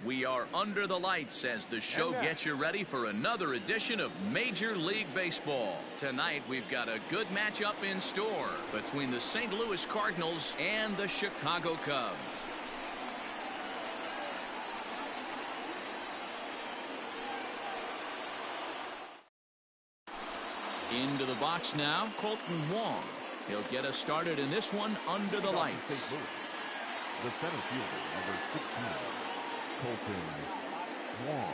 We are under the lights as the show gets you ready for another edition of Major League Baseball. Tonight, we've got a good matchup in store between the St. Louis Cardinals and the Chicago Cubs. Into the box now, Colton Wong. He'll get us started in this one under the lights. The center fielder, number 16, Colton Wong.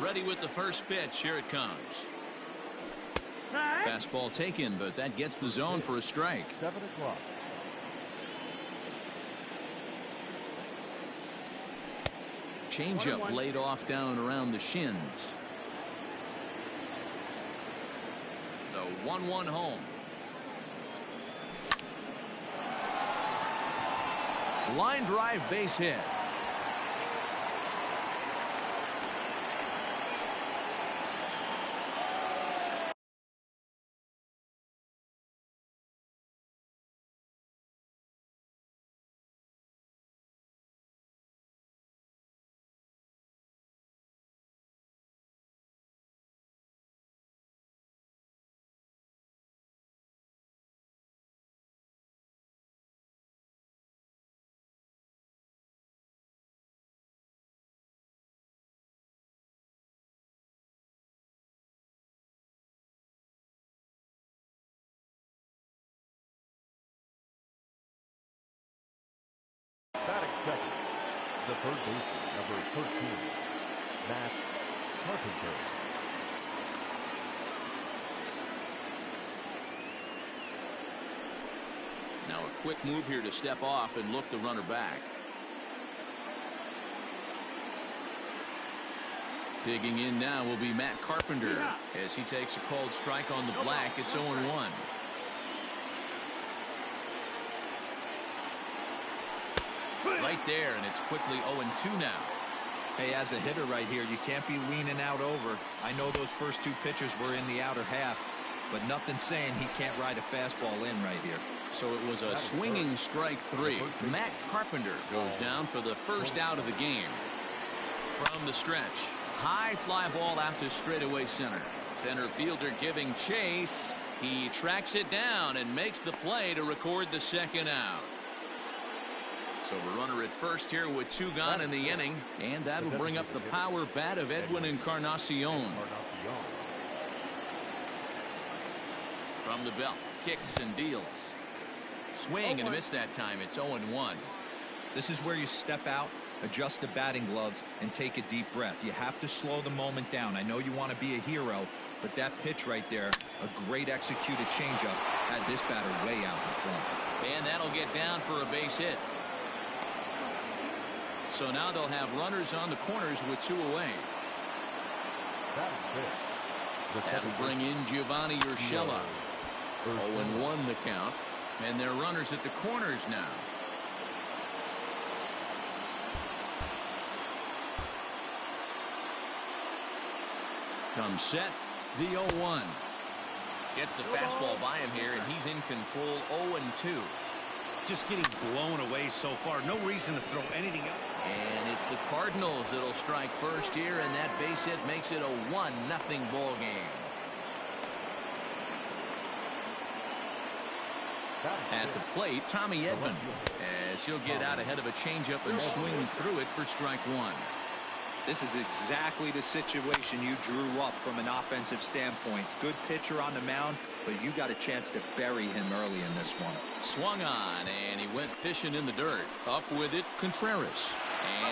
Ready with the first pitch. Here it comes. Fastball taken, but that gets the zone for a strike. 7 o'clock. Changeup laid off down around the shins. The 1-1 home. Line drive base hit. Batting second, the third baseman, number 13, Matt Carpenter. Now a quick move here to step off and look the runner back. Digging in now will be Matt Carpenter as he takes a called strike on the black. It's 0-1. Right there, and it's quickly 0-2 now. Hey, as a hitter right here, you can't be leaning out over. I know those first two pitches were in the outer half, but nothing saying he can't ride a fastball in right here. So it was a swinging strike 3. Matt Carpenter goes down for the first out of the game. From the stretch, high fly ball out to straightaway center. Center fielder giving chase. He tracks it down and makes the play to record the second out. So a runner at first here with 2 gone in the inning, and that'll bring up the power bat of Edwin Encarnacion. From the belt, kicks and deals. Swing and a miss that time. It's 0-1. This is where you step out, adjust the batting gloves, and take a deep breath. You have to slow the moment down. I know you want to be a hero, but that pitch right there, a great executed changeup, had this batter way out in front. And that'll get down for a base hit. So now they'll have runners on the corners with 2 away. That'll bring in Giovanni Urshela. 0-1 the count. And they're runners at the corners now. Comes set. The 0-1. Gets the fastball by him here, and he's in control. 0-2. Just getting blown away so far. No reason to throw anything out. And it's the Cardinals that'll strike first here, and that base hit makes it a 1-0 ball game. At the plate, Tommy Edman, as he'll get out ahead of a changeup and swing through it for strike 1. This is exactly the situation you drew up from an offensive standpoint. Good pitcher on the mound, but you got a chance to bury him early in this one. Swung on, and he went fishing in the dirt. Up with it, Contreras.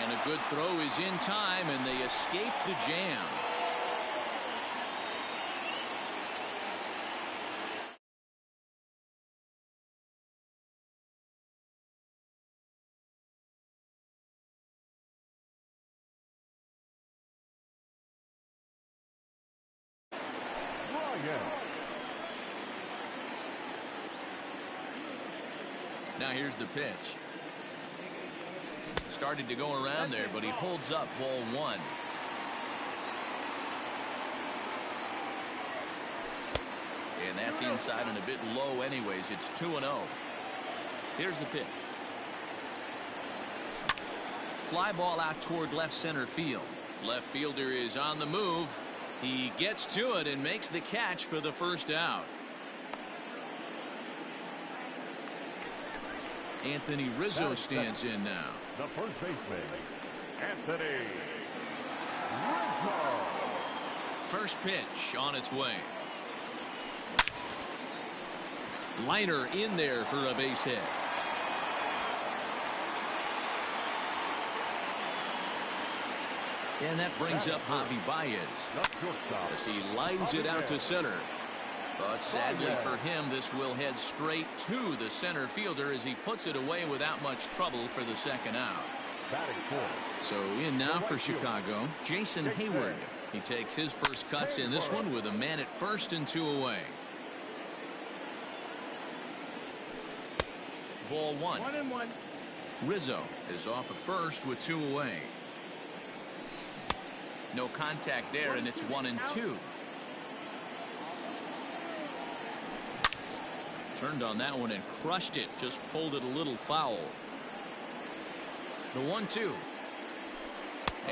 And a good throw is in time, and they escape the jam. Now here's the pitch. Started to go around there, but he holds up ball 1. And that's inside and a bit low anyways. It's 2-0. Here's the pitch. Fly ball out toward left center field. Left fielder is on the move. He gets to it and makes the catch for the first out. Anthony Rizzo stands in now. The first baseman, Anthony Rizzo. First pitch on its way. Liner in there for a base hit. And that brings up Javi Baez as he lines it out to center. But sadly for him, this will head straight to the center fielder as he puts it away without much trouble for the second out. So in now for Chicago, Jason Hayward. He takes his first cuts in this one with a man at first and 2 away. Ball 1. 1-1. Rizzo is off at first with 2 away. No contact there, and it's 1-2. Turned on that one and crushed it. Just pulled it a little foul. The 1-2.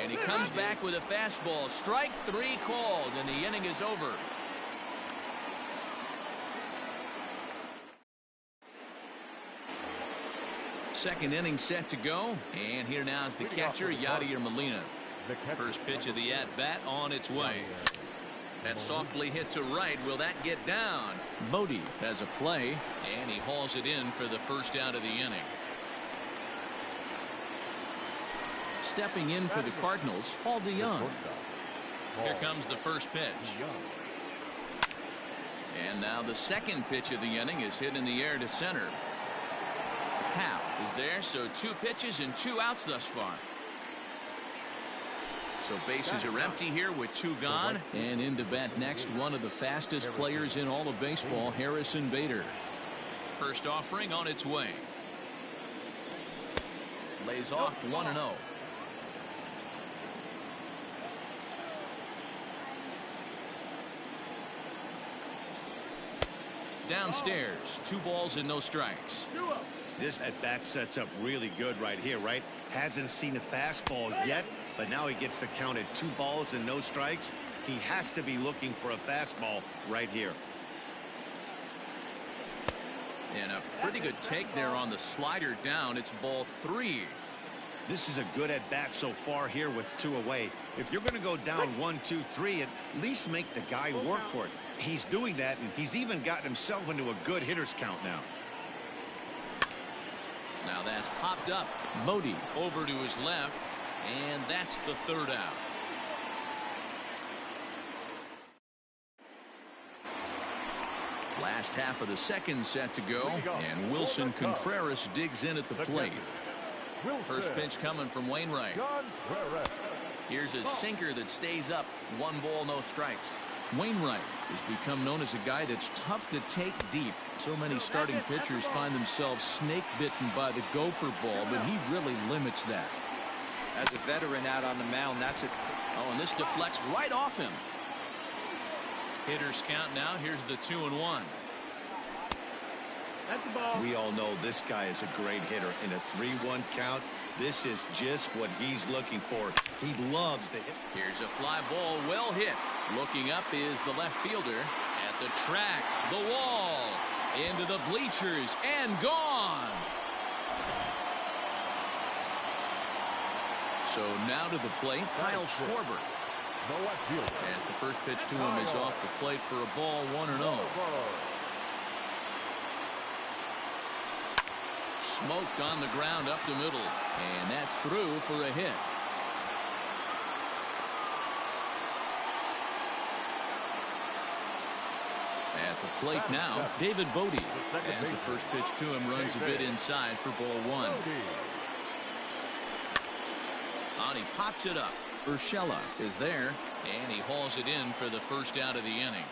And he comes back with a fastball. Strike 3 called, and the inning is over. Second inning set to go. And here now is the catcher, Yadier Molina. First pitch of the at-bat on its way. That's softly hit to right. Will that get down? Bodie has a play, and he hauls it in for the first out of the inning. Stepping in for the Cardinals, Paul DeYoung. Here comes the first pitch. And now the second pitch of the inning is hit in the air to center. Hal is there, so 2 pitches and 2 outs thus far. So bases are empty here with 2 gone. And in to bat next, one of the fastest players in all of baseball, Harrison Bader. First offering on its way. Lays off 1-0. Downstairs, 2 balls and no strikes. This at-bat sets up really good right here, right? Hasn't seen a fastball yet, but now he gets the count at 2 balls and no strikes. He has to be looking for a fastball right here. And a pretty good take there on the slider down. It's ball 3. This is a good at-bat so far here with 2 away. If you're going to go down 1, 2, 3, at least make the guy work for it. He's doing that, and he's even gotten himself into a good hitter's count now. Now that's popped up. Bodie over to his left, and that's the third out. Last half of the second set to go, and Wilson Contreras digs in at the plate. First pitch coming from Wainwright. Here's a sinker that stays up. 1 ball, no strikes. Wainwright has become known as a guy that's tough to take deep. So many starting pitchers find themselves snake bitten by the gopher ball, but he really limits that. As a veteran out on the mound, that's it. Oh, and this deflects right off him. Hitters count now. Here's the 2-1. That's the ball. We all know this guy is a great hitter. In a 3-1 count, this is just what he's looking for. He loves to hit. Here's a fly ball, well hit. Looking up is the left fielder. At the track, the wall, into the bleachers, and gone. So now to the plate, Kyle Schwarber. As the first pitch to him is off the plate for a ball, 1-0. Smoked on the ground up the middle, and that's through for a hit. At the plate now, David Bodie. As the first pitch to him runs a bit inside for ball 1. On he pops it up. Urshela is there, and he hauls it in for the first out of the inning.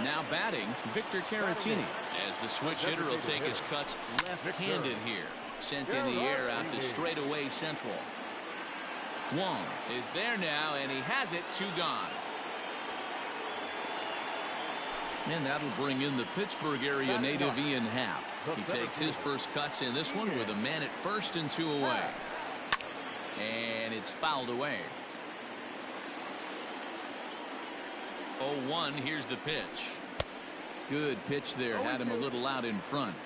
Now batting, Victor Caratini, as the switch hitter will take his cuts left-handed here. Sent in the air out to straightaway central. Wong is there now, and he has it, 2 gone. And that'll bring in the Pittsburgh area native Ian Happ. He takes his first cuts in this one with a man at first and 2 away. And it's fouled away. 0-1. Here's the pitch. Good pitch there. Had him a little out in front.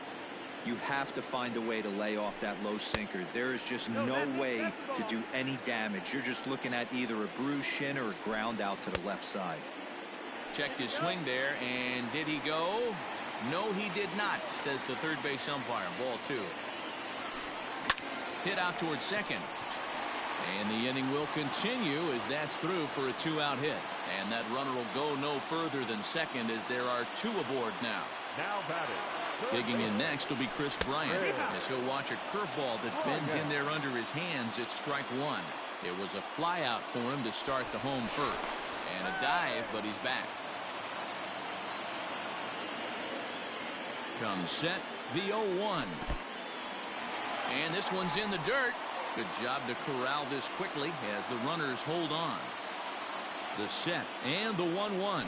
You have to find a way to lay off that low sinker. There is just no way to do any damage. You're just looking at either a bruised shin or a ground out to the left side. Checked his swing there, and did he go? No, he did not, says the third base umpire. Ball 2. Hit out towards second. And the inning will continue as that's through for a 2-out hit. And that runner will go no further than second as there are 2 aboard now. Now batting. Digging in next will be Chris Bryant as he'll watch a curveball that bends in there under his hands at strike 1. It was a fly out for him to start the home first. And a dive, but he's back. Comes set, the 0-1. And this one's in the dirt. Good job to corral this quickly as the runners hold on. The set and the 1-1.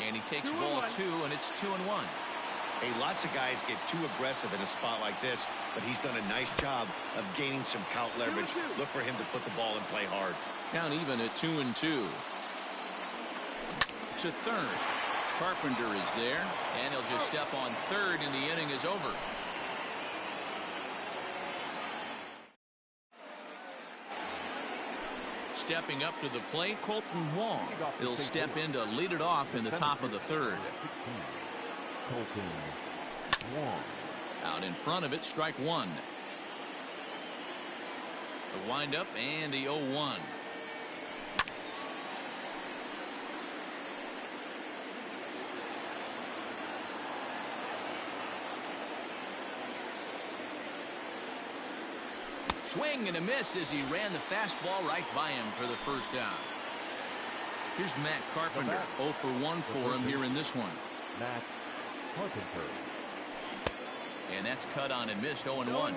And he takes ball 2, and it's 2-1. Hey, lots of guys get too aggressive in a spot like this, but he's done a nice job of gaining some count leverage. Look for him to put the ball in play hard. Count even at 2-2. To third. Carpenter is there, and he'll just step on third, and the inning is over. Stepping up to the plate, Colton Wong. He'll step in to lead it off in the top of the third. Colton Wong. Out in front of it, strike 1. The windup and the 0-1. Swing and a miss as he ran the fastball right by him for the first down. Here's Matt Carpenter. 0 for 1 for him here in this one. Matt Carpenter. And that's cut on and missed. 0-1.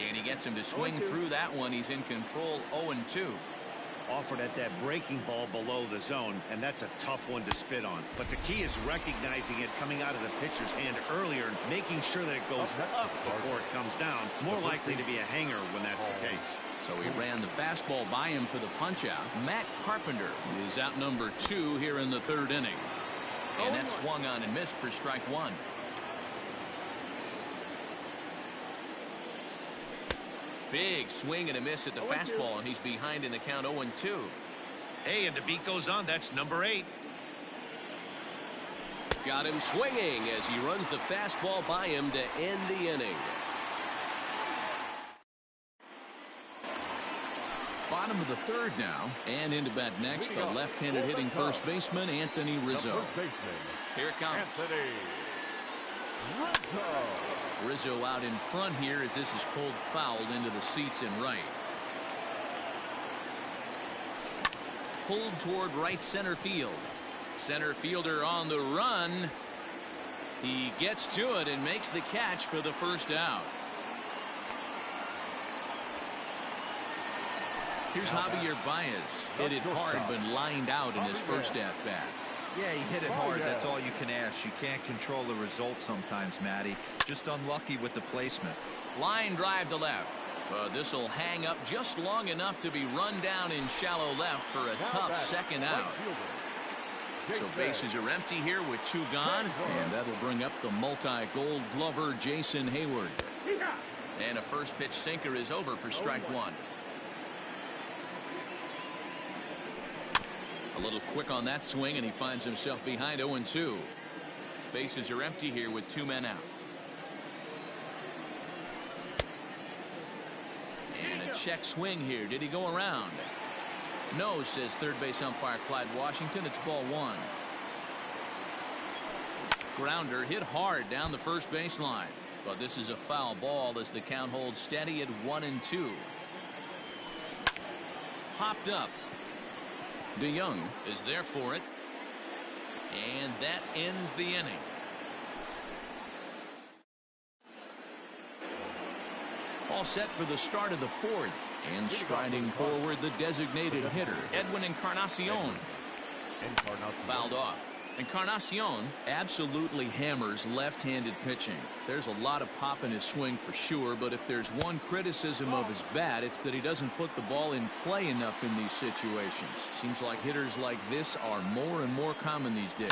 And he gets him to swing through that one. He's in control. 0-2. Offered at that breaking ball below the zone, and that's a tough one to spit on. But the key is recognizing it coming out of the pitcher's hand earlier and making sure that it goes up before it comes down. More likely to be a hanger when that's the case. So he ran the fastball by him for the punch-out. Matt Carpenter is out number 2 here in the third inning. And that swung on and missed for strike 1. Big swing and a miss at the fastball, and he's behind in the count. 0-2. Hey, and the beat goes on. That's number 8. Got him swinging as he runs the fastball by him to end the inning. Bottom of the third now, and into bat next, the left-handed hitting first baseman Anthony Rizzo. Here it comes. Rizzo out in front here as this is pulled fouled into the seats in right. Pulled toward right center field. Center fielder on the run. He gets to it and makes the catch for the first out. Here's Javier Baez. Hit it hard but lined out in his first at-bat. Yeah, he hit it hard. That's all you can ask. You can't control the result sometimes, Matty. Just unlucky with the placement. Line drive to left. But this will hang up just long enough to be run down in shallow left for a tough second out. So bases are empty here with 2 gone. And that'll bring up the multi-gold glover Jason Hayward. And a first pitch sinker is over for strike 1. A little quick on that swing, and he finds himself behind 0-2. Bases are empty here with 2 men out. And a check swing here. Did he go around? No, says third base umpire Clyde Washington. It's ball 1. Grounder hit hard down the first baseline. But this is a foul ball as the count holds steady at 1-2. Hopped up. DeYoung is there for it. And that ends the inning. All set for the start of the fourth. And striding forward, the designated hitter, Edwin Encarnacion. Fouled off. Encarnacion absolutely hammers left-handed pitching. There's a lot of pop in his swing for sure, but if there's one criticism of his bat, it's that he doesn't put the ball in play enough in these situations. Seems like hitters like this are more and more common these days.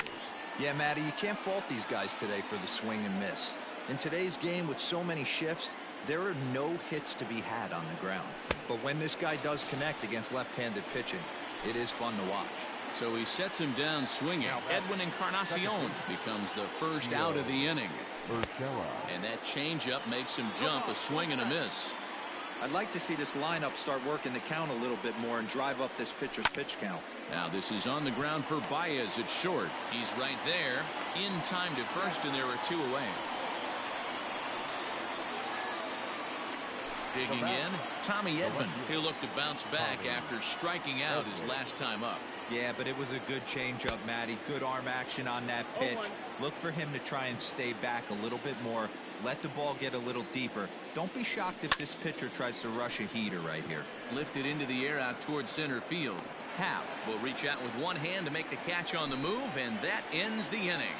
Yeah, Matty, you can't fault these guys today for the swing and miss. In today's game with so many shifts, there are no hits to be had on the ground. But when this guy does connect against left-handed pitching, it is fun to watch. So he sets him down swinging. Edwin Encarnacion becomes the first out of the inning. And that changeup makes him jump a swing and a miss. I'd like to see this lineup start working the count a little bit more and drive up this pitcher's pitch count. Now this is on the ground for Baez at short. He's right there in time to first, and there are two away. Digging in, Tommy Edman. He'll look to bounce back after striking out his last time up. Yeah, but it was a good changeup, Matty. Good arm action on that pitch. Look for him to try and stay back a little bit more. Let the ball get a little deeper. Don't be shocked if this pitcher tries to rush a heater right here. Lifted into the air out towards center field. Happ will reach out with one hand to make the catch on the move, and that ends the inning.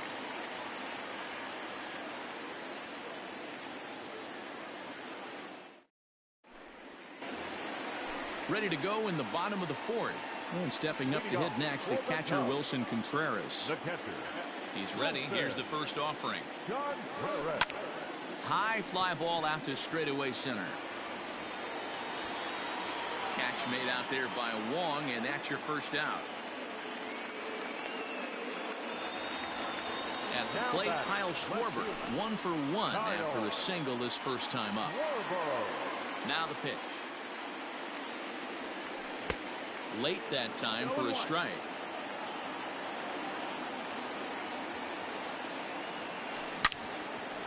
Ready to go in the bottom of the fourth. And stepping up to hit next, the catcher, Wilson Contreras. He's ready. Here's the first offering. High fly ball out to straightaway center. Catch made out there by Wong, and that's your first out. At the plate, Kyle Schwarber, 1 for 1 after a single his first time up. Now the pitch. Late that time for a strike.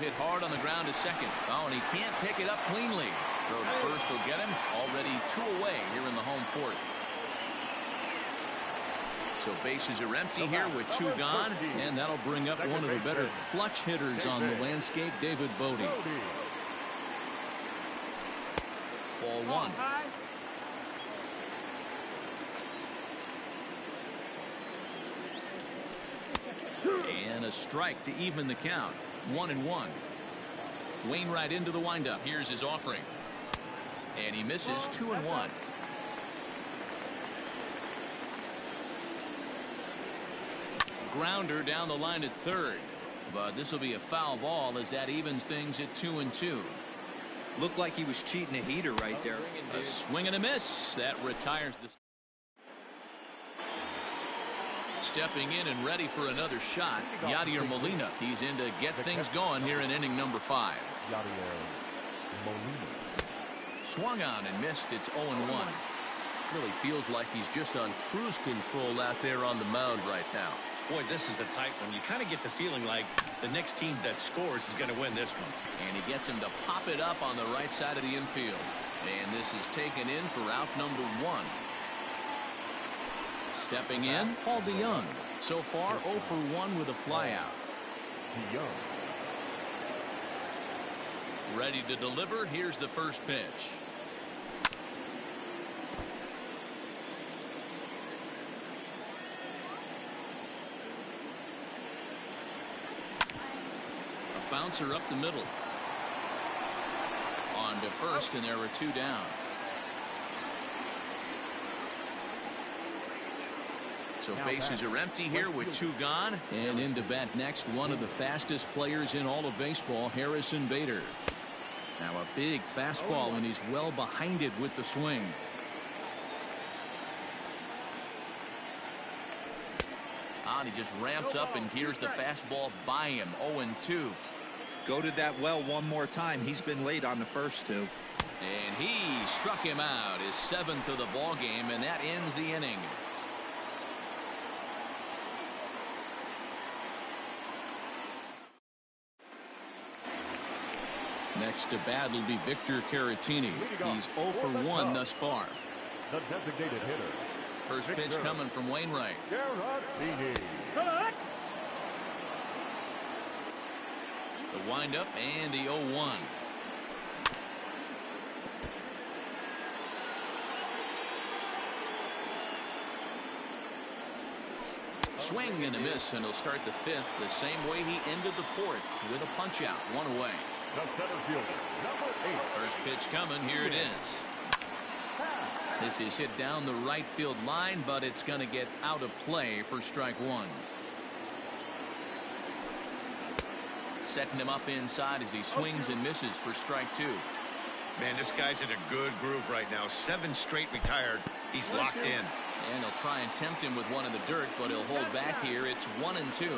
Hit hard on the ground to second. Oh, and he can't pick it up cleanly. Throw to first will get him. Already 2 away here in the home fourth. So bases are empty here with 2 gone, and that'll bring up one of the better clutch hitters on the landscape, David Bodie. Ball 1. And a strike to even the count. 1-1. Wainwright into the windup. Here's his offering. And he misses. 2-1. Grounder down the line at third. But this will be a foul ball as that evens things at 2-2. Looked like he was cheating a heater right there. A swing and a miss. That retires the... Stepping in and ready for another shot, Yadier Molina. He's in to get things going here in inning number 5. Swung on and missed. It's 0-1. Really feels like he's just on cruise control out there on the mound right now. Boy, this is a tight one. You kind of get the feeling like the next team that scores is going to win this one. And he gets him to pop it up on the right side of the infield. And this is taken in for out number 1. Stepping in, Paul DeYoung. So far, 0 for 1 with a flyout. Ready to deliver. Here's the first pitch. A bouncer up the middle. On to first, and there are 2 down. So bases are empty here with 2 gone. And in to bat next, one of the fastest players in all of baseball, Harrison Bader. Now a big fastball, and he's well behind it with the swing. And he just ramps up, and here's the fastball by him. 0-2. Go to that well one more time. He's been late on the first 2. And he struck him out, his 7th of the ball game, and that ends the inning. Next to bat will be Victor Caratini. He's 0 for 1 thus far. The designated hitter. First pitch coming from Wainwright. The windup and the 0-1. swing and a miss, and he'll start the fifth the same way he ended the fourth, with a punch out, one away. The center fielder, number 8. First pitch coming. Here it is. This is hit down the right field line, but it's going to get out of play for strike one. Setting him up inside as he swings and misses for strike two. Man, this guy's in a good groove right now. 7 straight retired. He's locked in. And he'll try and tempt him with one in the dirt, but he'll hold back here. It's 1-2.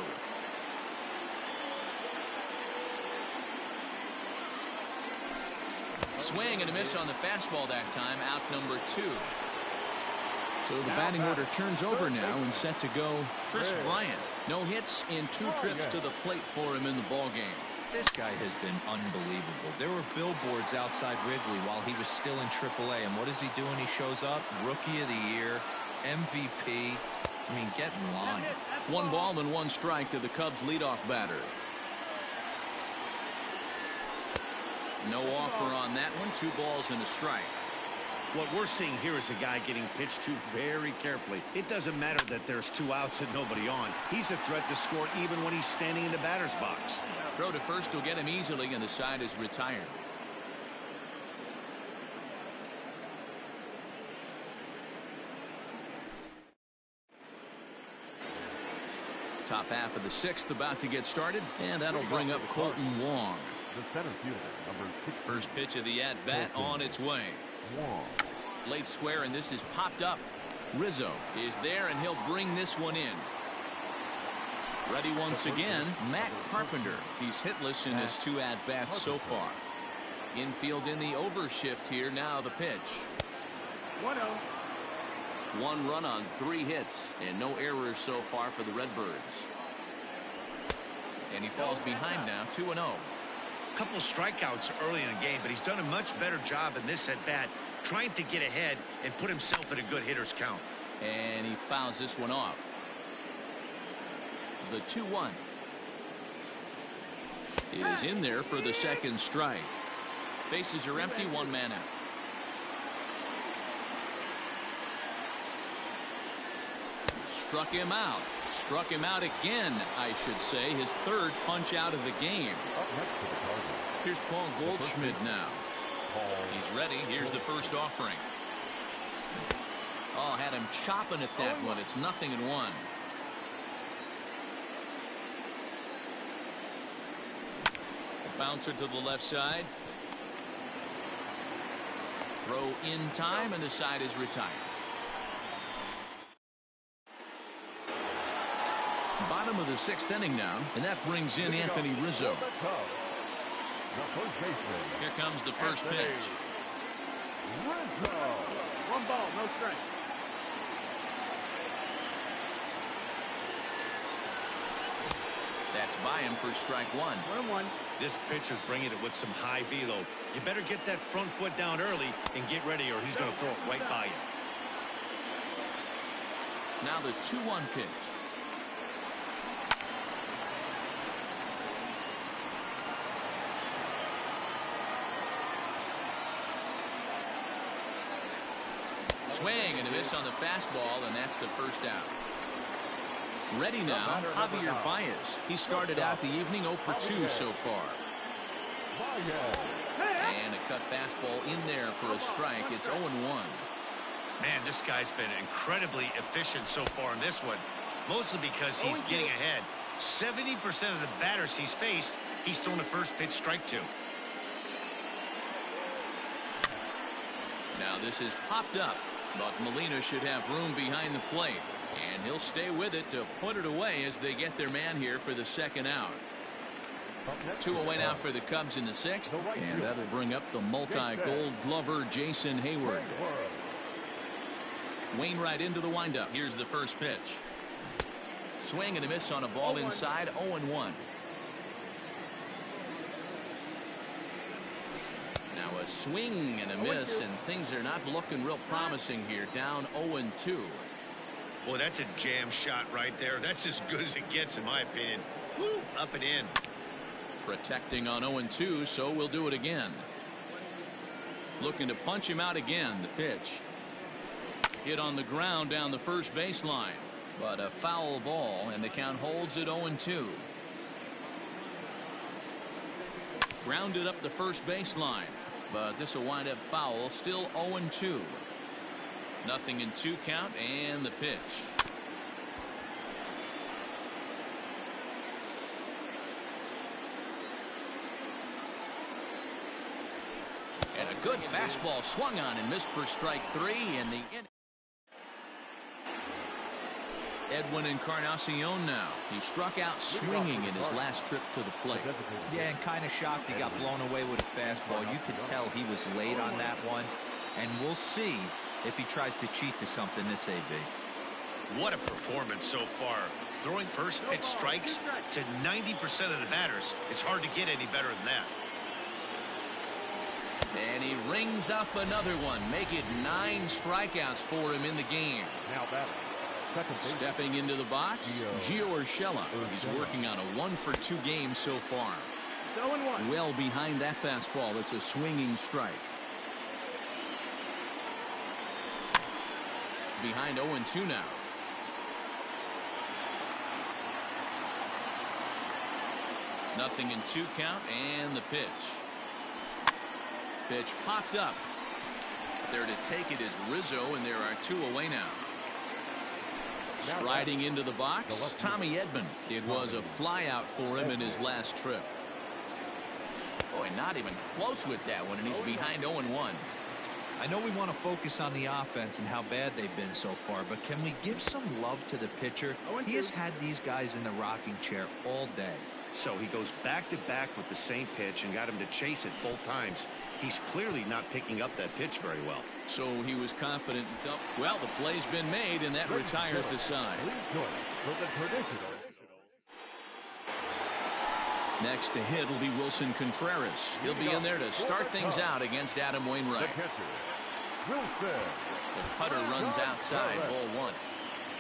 Swing and a miss on the fastball that time. Out number 2. So the batting order turns over now and set to go Chris Bryant. No hits in 2 trips to the plate for him in the ballgame. This guy has been unbelievable. There were billboards outside Wrigley while he was still in AAA, and what does he do when he shows up? Rookie of the Year, MVP. I mean, get in line. 1 ball and 1 strike to the Cubs leadoff batter. No offer on that one. 2 balls and a strike. What we're seeing here is a guy getting pitched to very carefully. It doesn't matter that there's 2 outs and nobody on. He's a threat to score even when he's standing in the batter's box. Throw to first will get him easily, and the side is retired. Top half of the 6th about to get started, and that'll bring up Colton Wong. The center fielder, number 6. First pitch of the at-bat on its way. Wong. Late square, and this is popped up. Rizzo is there, and he'll bring this one in. Ready once again, Matt Carpenter. He's hitless in his 2 at-bats so far. Infield in the overshift here. Now the pitch. 1-0. 1 run on 3 hits, and no errors so far for the Redbirds. And he falls behind now, 2-0. Couple strikeouts early in the game, but he's done a much better job in this at-bat trying to get ahead and put himself in a good hitter's count. And he fouls this one off. The 2-1 is in there for the second strike. Bases are empty, 1 man out. Struck him out. Struck him out again, I should say. His 3rd punch out of the game. Up next to the target. Here's Paul Goldschmidt now. He's ready. Here's the first offering. Oh, had him chopping at that one. It's 0-1. Bouncer to the left side. Throw in time, and the side is retired. Bottom of the 6th inning now, and that brings in Anthony Rizzo. The first baseman. Here comes the first pitch. Rizzo. 1 ball, no strike. That's by him for strike 1. 1-1. This pitcher's bringing it with some high velo. You better get that front foot down early and get ready, or he's going to throw it right by you. Now the 2-1 pitch. Swing and a miss on the fastball, and that's the first out. Ready now, Javier Baez. He started out the evening 0 for 2 so far. And a cut fastball in there for a strike. It's 0-1. Man, this guy's been incredibly efficient so far in this one, mostly because he's getting ahead. 70% of the batters he's faced, he's thrown a first pitch strike to. Now this is popped up, but Molina should have room behind the plate. And he'll stay with it to put it away as they get their man here for the second out. 2 away now for the Cubs in the 6th. And that'll bring up the multi-gold glover Jason Hayward. Wainwright into the windup. Here's the first pitch. Swing and a miss on a ball inside. 0-1. Now a swing and a miss, and things are not looking real promising here. Down 0-2. Boy, that's a jam shot right there. That's as good as it gets, in my opinion. Woo, up and in. Protecting on 0-2, so we'll do it again. Looking to punch him out again. The pitch. Hit on the ground down the first baseline. But a foul ball, and the count holds at 0-2. Grounded up the first baseline, but this will wind up foul. Still 0-2. 0-2 count, and the pitch. And a good fastball swung on and missed for strike 3 in the inning. Edwin Encarnacion now. He struck out swinging in his last trip to the plate. Yeah, and kind of shocked he got blown away with a fastball. You could tell he was late on that one. And we'll see if he tries to cheat to something this AB. What a performance so far. Throwing first pitch strikes to 90% of the batters. It's hard to get any better than that. And he rings up another one. Make it 9 strikeouts for him in the game. Now batting. Stepping into the box, Gio Urshela. He's working on a 1-for-2 game so far. 0-1. Well behind that fastball. It's a swinging strike. Behind 0-2 now. Nothing in 2 count, and the pitch. Pitch popped up. There to take it is Rizzo, and there are 2 away now. Striding into the box, Tommy Edman. It was a flyout for him in his last trip. Boy, not even close with that one, and he's behind 0-1. I know we want to focus on the offense and how bad they've been so far, but can we give some love to the pitcher? He has had these guys in the rocking chair all day. So he goes back to back with the same pitch and got him to chase it both times. He's clearly not picking up that pitch very well. So he was confident. Well, the play's been made, and that retires the side. Next to hit will be Wilson Contreras. He'll be in there to start things out against Adam Wainwright. The putter runs outside, ball 1.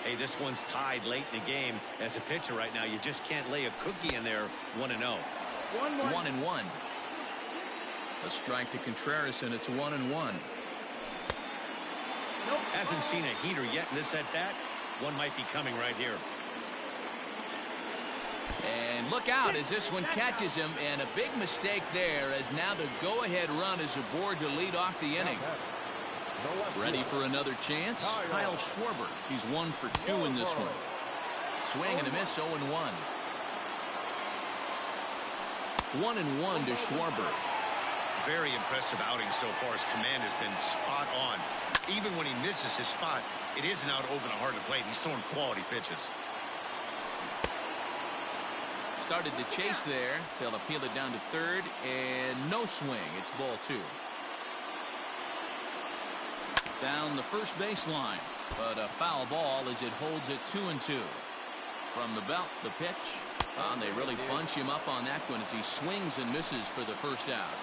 Hey, this one's tied late in the game. As a pitcher right now, you just can't lay a cookie in there. 1-0. 1-1. A strike to Contreras, and it's 1-1. Hasn't seen a heater yet in this at-bat. One might be coming right here. And look out as this one catches him, and a big mistake there, as now the go-ahead run is aboard to lead off the inning. Ready for another chance? Kyle Schwarber. He's 1 for 2 in this one. Swing and a miss, 0-1. 1-1 to Schwarber. Very impressive outing so far. His command has been spot on. Even when he misses his spot, it isn't out over the heart of the plate. He's throwing quality pitches. Started to chase there. They'll appeal it down to third, and no swing. It's ball 2. Down the first baseline, but a foul ball as it holds it 2-2. From the belt, the pitch. And they really bunch him up on that one as he swings and misses for the first out.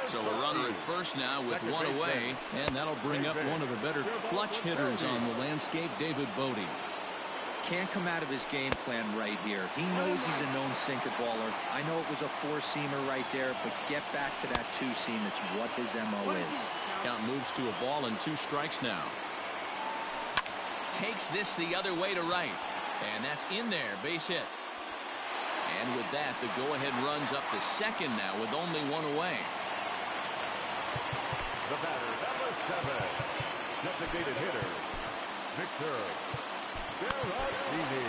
So a runner at first now with 1 away, and that'll bring up one of the better clutch hitters on the landscape, David Bodie. Can't come out of his game plan right here. He knows he's a known sinker baller. I know it was a 4-seamer right there, but get back to that 2-seam. It's what his MO is. Count moves to a ball and 2 strikes now. Takes this the other way to right, and that's in there, base hit. And with that, the go-ahead runs up to second now with only 1 away. The batter, number 7, designated hitter, Victor Caratini.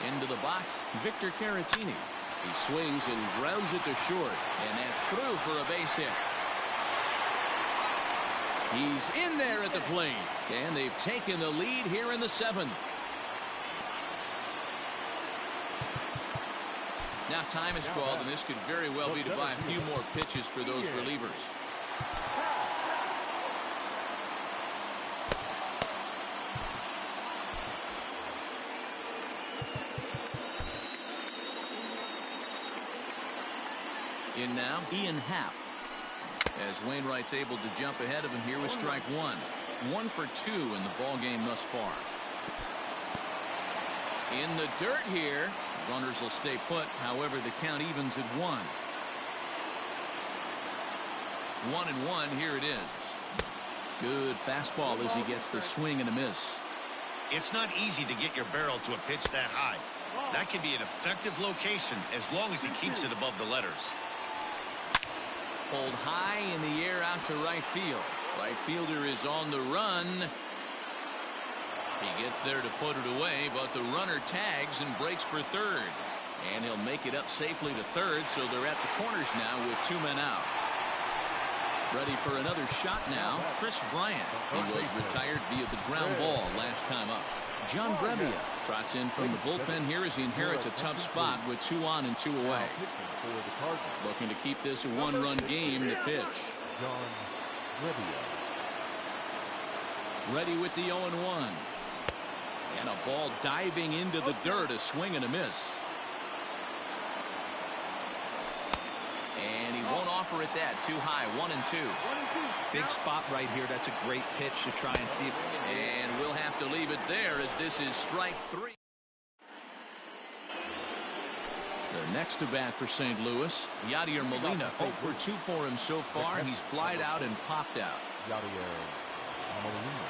Into the box, Victor Caratini. He swings and grounds it to short, and that's through for a base hit. He's in there at the plate, and they've taken the lead here in the 7th. Now time is called, and this could very well be to buy a few more pitches for those relievers. In now, Ian Happ. As Wainwright's able to jump ahead of him here with strike 1. 1 for 2 in the ball game thus far. In the dirt here. Runners will stay put. However, the count evens at 1. 1-1. Here it is. Good fastball as he gets the swing and a miss. It's not easy to get your barrel to a pitch that high. That can be an effective location as long as he keeps it above the letters. Pulled high in the air out to right field. Right fielder is on the run. He gets there to put it away, but the runner tags and breaks for third. And he'll make it up safely to third, so they're at the corners now with 2 men out. Ready for another shot now, Chris Bryant. He was retired via the ground ball last time up. John Brebbia trots in from the bullpen here as he inherits a tough spot with 2 on and 2 away. Looking to keep this a 1-run game to pitch. John Brebbia. Ready with the 0-1. And a ball diving into the dirt, a swing and a miss. And he won't offer it that. Too high, 1-2. Big spot right here. That's a great pitch to try and see if. And we'll have to leave it there as this is strike 3. The next to bat for St. Louis, Yadier Molina. 0 for 2 for him so far. He's flied out and popped out. Yadier Molina.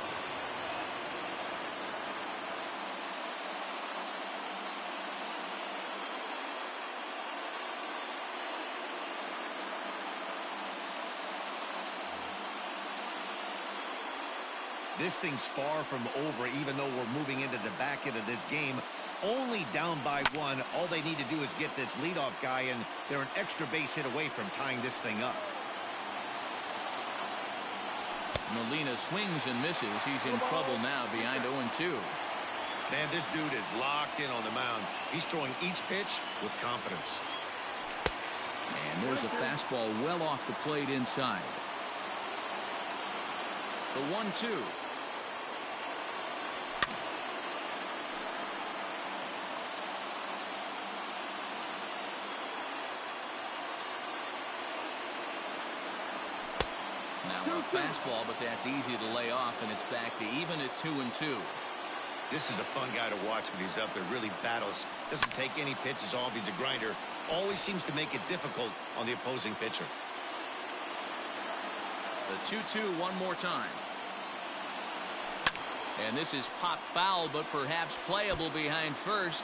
This thing's far from over, even though we're moving into the back end of this game. Only down by 1. All they need to do is get this leadoff guy, and they're an extra base hit away from tying this thing up. Molina swings and misses. He's in trouble now behind 0-2. Man, this dude is locked in on the mound. He's throwing each pitch with confidence. And there's a fastball well off the plate inside. The 1-2. Now a fastball, but that's easy to lay off, and it's back to even at 2-2. This is a fun guy to watch when he's up there. Really battles. Doesn't take any pitches off. He's a grinder. Always seems to make it difficult on the opposing pitcher. The 2-2 one more time. And this is pop foul, but perhaps playable behind first.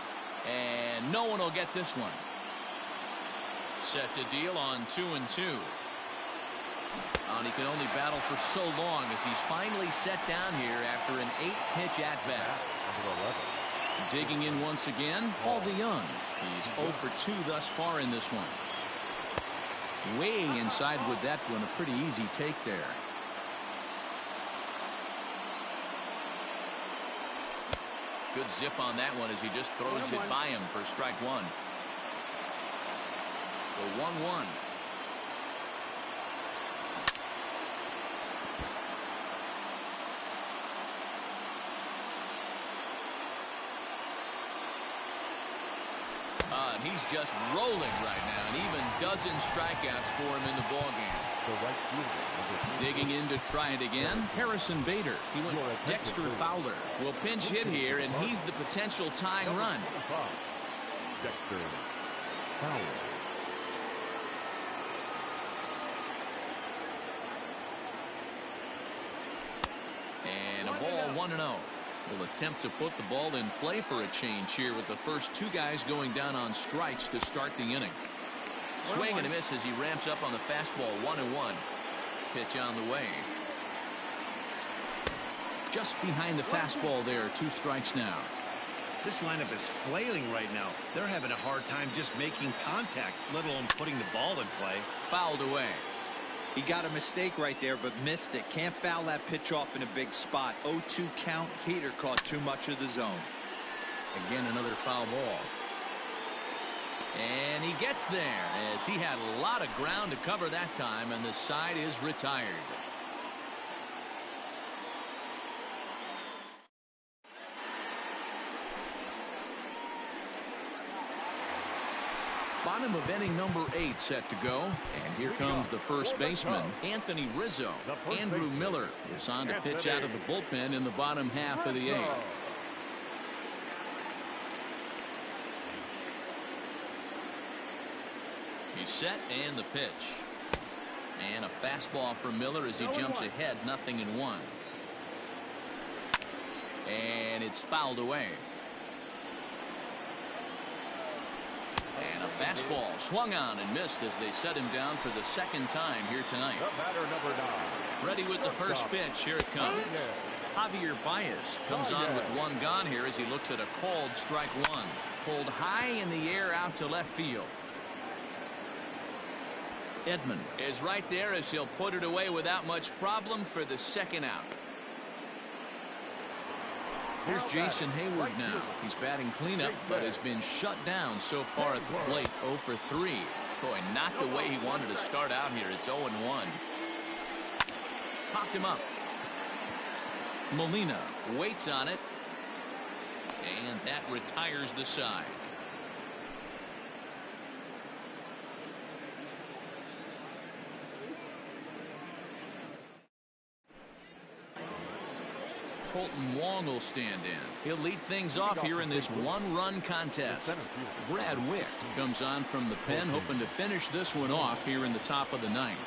And no one will get this one. Set to deal on 2-2. And he can only battle for so long as he's finally set down here after an 8-pitch at-bat. Digging in once again, Paul DeYoung. He's 0 for 2 thus far in this one. Way inside with that one, a pretty easy take there. Good zip on that one as he just throws it by him for strike 1. The 1-1. And he's just rolling right now, and even dozen strikeouts for him in the ballgame. Digging in to try it again, Harrison Bader. He went Dexter Fowler. Will pinch hit here, and he's the potential tying run. Dexter Fowler. And a ball 1-0. Will attempt to put the ball in play for a change here with the first 2 guys going down on strikes to start the inning. Swing and a miss as he ramps up on the fastball. 1-1. Pitch on the way. Just behind the fastball there. 2 strikes now. This lineup is flailing right now. They're having a hard time just making contact, let alone putting the ball in play. Fouled away. He got a mistake right there, but missed it. Can't foul that pitch off in a big spot. 0-2 count. Heater caught too much of the zone. Again, another foul ball. And he gets there as he had a lot of ground to cover that time, and the side is retired. Bottom of inning number 8 set to go. And here comes the first baseman, Anthony Rizzo. Andrew Miller is on to pitch out of the bullpen in the bottom half of the 8th. He's set and the pitch. And a fastball for Miller as he jumps ahead, 0-1. And it's fouled away. And a fastball swung on and missed as they set him down for the second time here tonight. The batter, number 9. Ready with the first pitch. Here it comes. Javier Baez comes on with one gone here as he looks at a called strike one. Pulled high in the air out to left field. Edman is right there as he'll put it away without much problem for the second out. Here's Jason Hayward now. He's batting cleanup, but has been shut down so far at the plate. 0 for 3. Boy, not the way he wanted to start out here. It's 0-1. Popped him up. Molina waits on it. And that retires the side. Colton Wong will stand in. He'll lead things off here in this one-run contest. Brad Wick comes on from the pen, hoping to finish this one off here in the top of the ninth.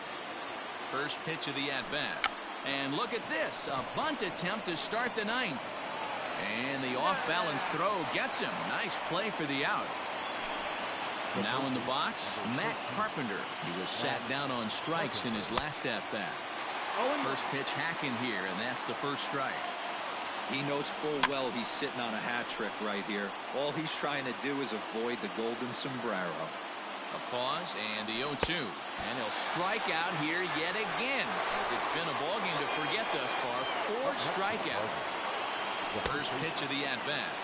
First pitch of the at-bat. And look at this, a bunt attempt to start the ninth. And the off-balance throw gets him. Nice play for the out. Now in the box, Matt Carpenter. He was sat down on strikes in his last at-bat. First pitch hacking here, and that's the first strike. He knows full well he's sitting on a hat trick right here. All he's trying to do is avoid the golden sombrero. A pause and the 0-2. And he'll strike out here yet again, as it's been a ball game to forget thus far. 4 strikeouts. The first pitch of the at-bat.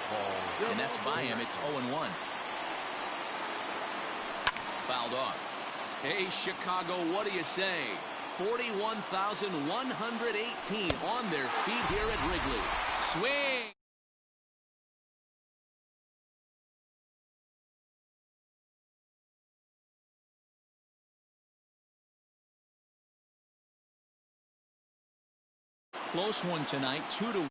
And that's by him. It's 0-1. Fouled off. Hey, Chicago, what do you say? 41,118 on their feet here at Wrigley. Swing. Close one tonight, 2-1.